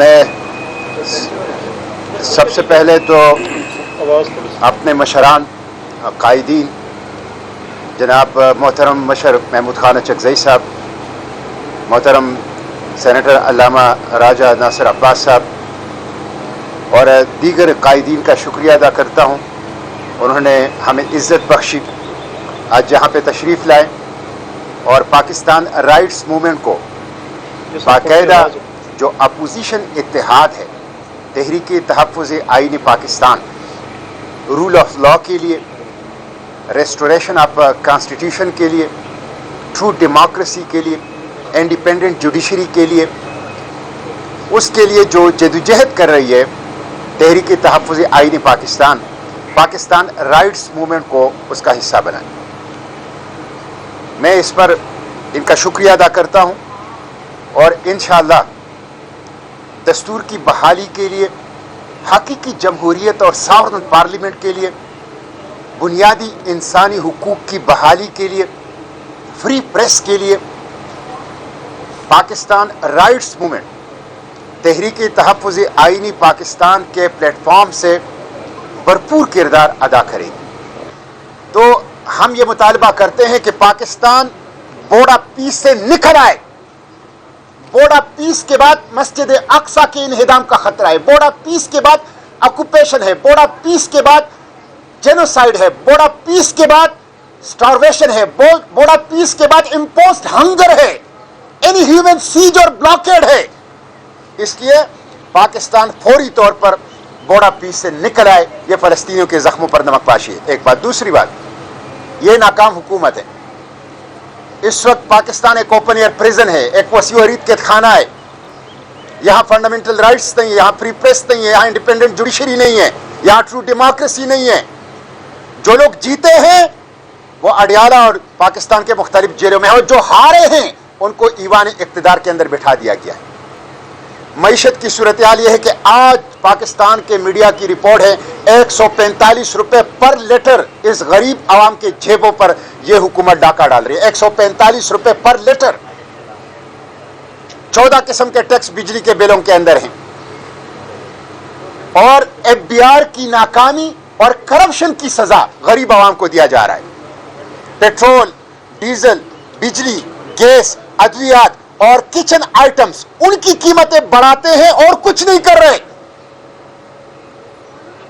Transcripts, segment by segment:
میں سب سے پہلے تو اپنے مشران قائدین جناب محترم مشر محمود خان اچکزئی صاحب، محترم سینیٹر علامہ راجہ ناصر عباس صاحب اور دیگر قائدین کا شکریہ ادا کرتا ہوں. انہوں نے ہمیں عزت بخشی، آج یہاں پہ تشریف لائے اور پاکستان رائٹس موومنٹ کو باقاعدہ جو اپوزیشن اتحاد ہے تحریک تحفظ آئین پاکستان، رول آف لا کے لیے، ریسٹوریشن آف کانسٹیٹیوشن کے لیے، ٹرو ڈیموکریسی کے لیے، انڈیپینڈنٹ جوڈیشری کے لیے، اس کے لیے جو جدوجہد کر رہی ہے تحریک تحفظ آئین پاکستان، پاکستان رائٹس موومنٹ کو اس کا حصہ بنائیں. میں اس پر ان کا شکریہ ادا کرتا ہوں اور انشاءاللہ دستور کی بحالی کے لیے، حقیقی جمہوریت اور ساورن پارلیمنٹ کے لیے، بنیادی انسانی حقوق کی بحالی کے لیے، فری پریس کے لیے پاکستان رائٹس موومنٹ تحریک تحفظ آئینی پاکستان کے پلیٹ فارم سے بھرپور کردار ادا کرے گی. تو ہم یہ مطالبہ کرتے ہیں کہ پاکستان بورڈ آف پیس سے نکل آئے. بورڈ آف پیس کے بعد مسجد اقصی کے انہدام کا خطرہ ہے، بورڈ آف پیس کے بعد آکوپیشن ہے، بورڈ آف پیس کے بعد جینوسائیڈ ہے، بورڈ آف پیس کے بعد سٹارویشن ہے، بورڈ آف پیس کے بعد امپوزڈ ہنگر ہے، اینی ہیومن سیج اور بلاکیڈ ہے. اس لیے پاکستان فوری طور پر بورڈ آف پیس سے نکل آئے. یہ فلسطینیوں کے زخموں پر نمک پاشی ہے. ایک بات. دوسری بات، یہ ناکام حکومت ہے. اس وقت پاکستان ایک اوپن ایئر پریزن ہے، ایک وسیع و عریض قید خانہ ہے. یہاں فنڈامنٹل رائٹس نہیں ہے، یہاں فری پریس نہیں ہے، یہاں انڈیپینڈنٹ جوڈیشری نہیں ہے، یہاں ٹرو ڈیموکریسی نہیں ہے. جو لوگ جیتے ہیں وہ اڈیالہ اور پاکستان کے مختلف جیلوں میں ہیں، اور جو ہارے ہیں ان کو ایوان اقتدار کے اندر بٹھا دیا گیا ہے. معیشت کی صورتحال یہ ہے کہ آج پاکستان کے میڈیا کی رپورٹ ہے 145 روپے پر لیٹر اس غریب عوام کے جیبوں پر یہ حکومت ڈاکہ ڈال رہی ہے. 145 روپے پر لیٹر. 14 قسم کے ٹیکس بجلی کے بلوں کے اندر ہیں، اور ایف بی آر کی ناکامی اور کرپشن کی سزا غریب عوام کو دیا جا رہا ہے. پیٹرول، ڈیزل، بجلی، گیس، ادویات اور کچن آئٹمز، ان کی قیمتیں بڑھاتے ہیں اور کچھ نہیں کر رہے.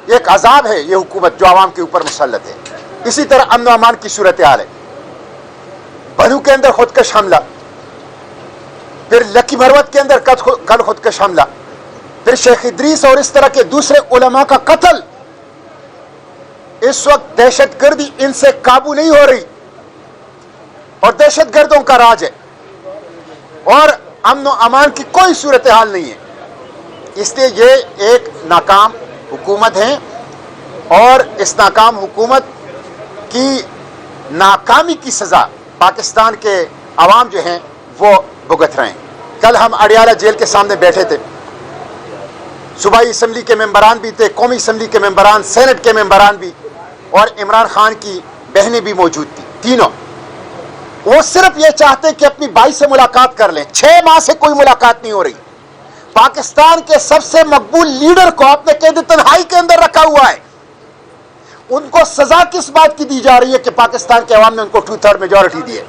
ایک عذاب ہے یہ حکومت جو عوام کے اوپر مسلط ہے. اسی طرح امن و امان کی صورتحال ہے. بنو کے اندر خودکش حملہ، پھر لکی بھروت کے اندر کل خودکش حملہ، پھر شیخ ادریس اور اس طرح کے دوسرے علماء کا قتل. اس وقت دہشت گردی ان سے قابو نہیں ہو رہی اور دہشت گردوں کا راج ہے، اور امن و امان کی کوئی صورتحال نہیں ہے. اس لیے یہ ایک ناکام حکومت ہے اور اس ناکام حکومت کی ناکامی کی سزا پاکستان کے عوام جو ہیں وہ بھگت رہے ہیں. کل ہم اڈیالہ جیل کے سامنے بیٹھے تھے. صوبائی اسمبلی کے ممبران بھی تھے، قومی اسمبلی کے ممبران، سینٹ کے ممبران بھی، اور عمران خان کی بہنیں بھی موجود تھیں. تینوں وہ صرف یہ چاہتے کہ اپنی بائی سے ملاقات کر لیں. 6 ماہ سے کوئی ملاقات نہیں ہو رہی. پاکستان کے سب سے مقبول لیڈر کو آپ نے قید تنہائی کے اندر رکھا ہوا ہے. ان کو سزا کس بات کی دی جا رہی ہے کہ پاکستان کے عوام نے ان کو 2/3 میجورٹی دی ہے.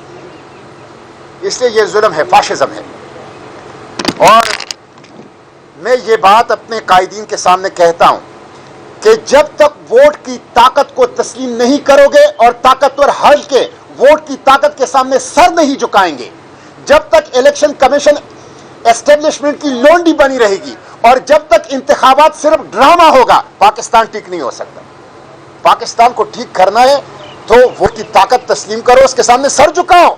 اس لیے یہ ظلم ہے، فاشزم ہے. اور میں یہ بات اپنے قائدین کے سامنے کہتا ہوں کہ جب تک ووٹ کی طاقت کو تسلیم نہیں کرو گے اور طاقتور حل کے ووٹ کی طاقت کے سامنے سر نہیں جھکائیں گے، جب تک الیکشن کمیشن اسٹیبلشمنٹ کی لونڈی بنی رہے گی، اور جب تک انتخابات صرف ڈرامہ ہوگا، پاکستان ٹھیک نہیں ہو سکتا. پاکستان کو ٹھیک کرنا ہے تو ووٹ کی طاقت تسلیم کرو، اس کے سامنے سر جھکاؤ.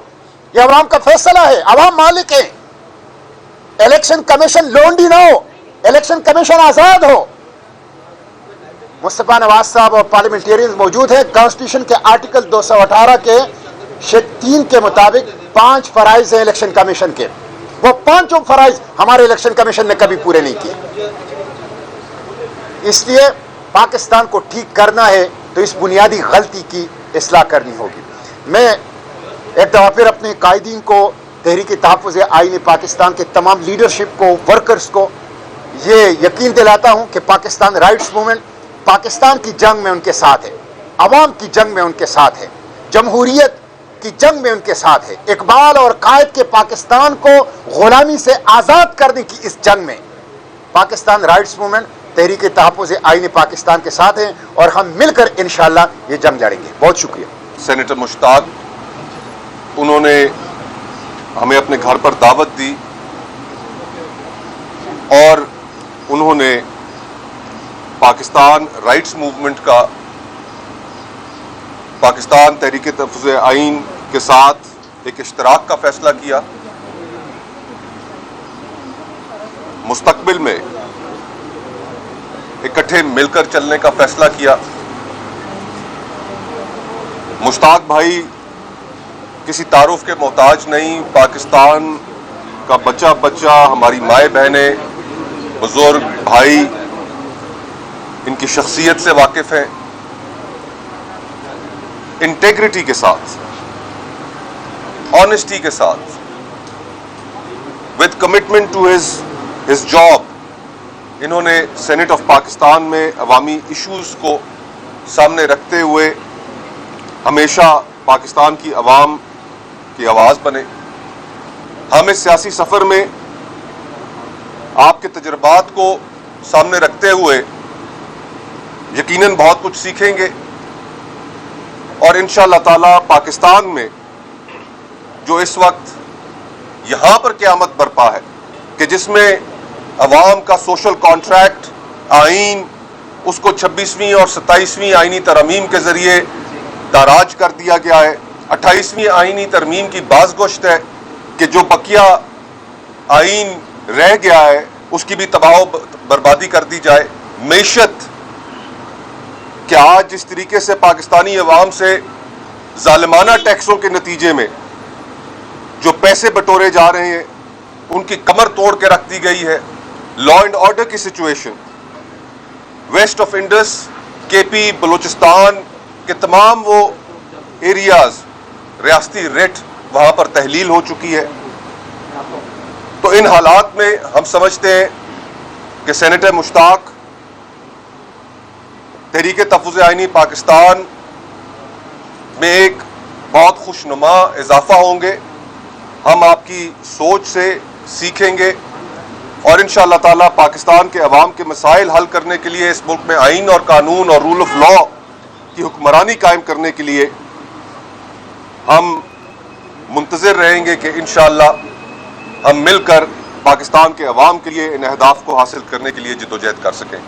یہ عوام کا فیصلہ ہے، عوام مالک ہے. الیکشن کمیشن لونڈی نہ ہو، الیکشن کمیشن آزاد ہو. مصطفیٰ نواز صاحب اور پارلیمنٹیرینز موجود ہیں. کانسٹیٹیوشن کے آرٹیکل 218 کے شیڈ 3 کے مطابق 5 فرائض ہیں الیکشن کمیشن کے. وہ 5 فرائض ہمارے الیکشن کمیشن نے کبھی پورے نہیں کیے. اس لیے پاکستان کو ٹھیک کرنا ہے تو اس بنیادی غلطی کی اصلاح کرنی ہوگی. میں ایک دفعہ پھر اپنے قائدین کو، تحریک تحفظ آئین پاکستان کے تمام لیڈرشپ کو، ورکرز کو یہ یقین دلاتا ہوں کہ پاکستان رائٹس موومنٹ پاکستان کی جنگ میں ان کے ساتھ ہے، عوام کی جنگ میں ان کے ساتھ ہے، جمہوریت کی جنگ میں ان کے ساتھ ہے، اقبال اور قائد کے پاکستان کو غلامی سے آزاد کرنے کی اس جنگ میں پاکستان رائٹس موومنٹ تحریک تحفظ آئین پاکستان کے ساتھ ہیں، اور ہم مل کر انشاءاللہ یہ جنگ لڑیں گے۔ بہت شکریہ۔ سینیٹر مشتاق، انہوں نے ہمیں اپنے گھر پر دعوت دی اور انہوں نے پاکستان رائٹس موومنٹ کا پاکستان تحریک تحفظ آئین کے ساتھ ایک اشتراک کا فیصلہ کیا۔ مستقبل میں اکٹھے مل کر چلنے کا فیصلہ کیا۔ مشتاق بھائی کسی تعارف کے محتاج نہیں، پاکستان کا بچہ بچہ، ہماری مائیں بہنیں، بزرگ بھائی ان کی شخصیت سے واقف ہیں۔ انٹیگریٹی کے ساتھ، آنیسٹی کے ساتھ، with commitment to his job، انہوں نے سینٹ آف پاکستان میں عوامی ایشوز کو سامنے رکھتے ہوئے ہمیشہ پاکستان کی عوام کی آواز بنے۔ ہم اس سیاسی سفر میں آپ کے تجربات کو سامنے رکھتے ہوئے یقیناً بہت کچھ سیکھیں گے، اور انشاءاللہ تعالی پاکستان میں جو اس وقت یہاں پر قیامت برپا ہے کہ جس میں عوام کا سوشل کانٹریکٹ آئین، اس کو 26ویں اور 27ویں آئینی ترامیم کے ذریعے تاراج کر دیا گیا ہے۔ 28ویں آئینی ترمیم کی باز گوشت ہے کہ جو بقیہ آئین رہ گیا ہے اس کی بھی تباہ و بربادی کر دی جائے۔ معیشت کہ آج جس طریقے سے پاکستانی عوام سے ظالمانہ ٹیکسوں کے نتیجے میں جو پیسے بٹورے جا رہے ہیں ان کی کمر توڑ کے رکھ دی گئی ہے۔ لا اینڈ آرڈر کی سچویشن ویسٹ آف انڈس، کے پی، بلوچستان کے تمام وہ ایریاز، ریاستی ریٹ وہاں پر تحلیل ہو چکی ہے۔ تو ان حالات میں ہم سمجھتے ہیں کہ سینیٹر مشتاق تحریک تحفظ آئینی پاکستان میں ایک بہت خوشنما اضافہ ہوں گے۔ ہم آپ کی سوچ سے سیکھیں گے اور انشاءاللہ تعالی پاکستان کے عوام کے مسائل حل کرنے کے لیے، اس ملک میں آئین اور قانون اور رول آف لا کی حکمرانی قائم کرنے کے لیے ہم منتظر رہیں گے کہ انشاءاللہ ہم مل کر پاکستان کے عوام کے لیے ان اہداف کو حاصل کرنے کے لیے جدوجہد کر سکیں۔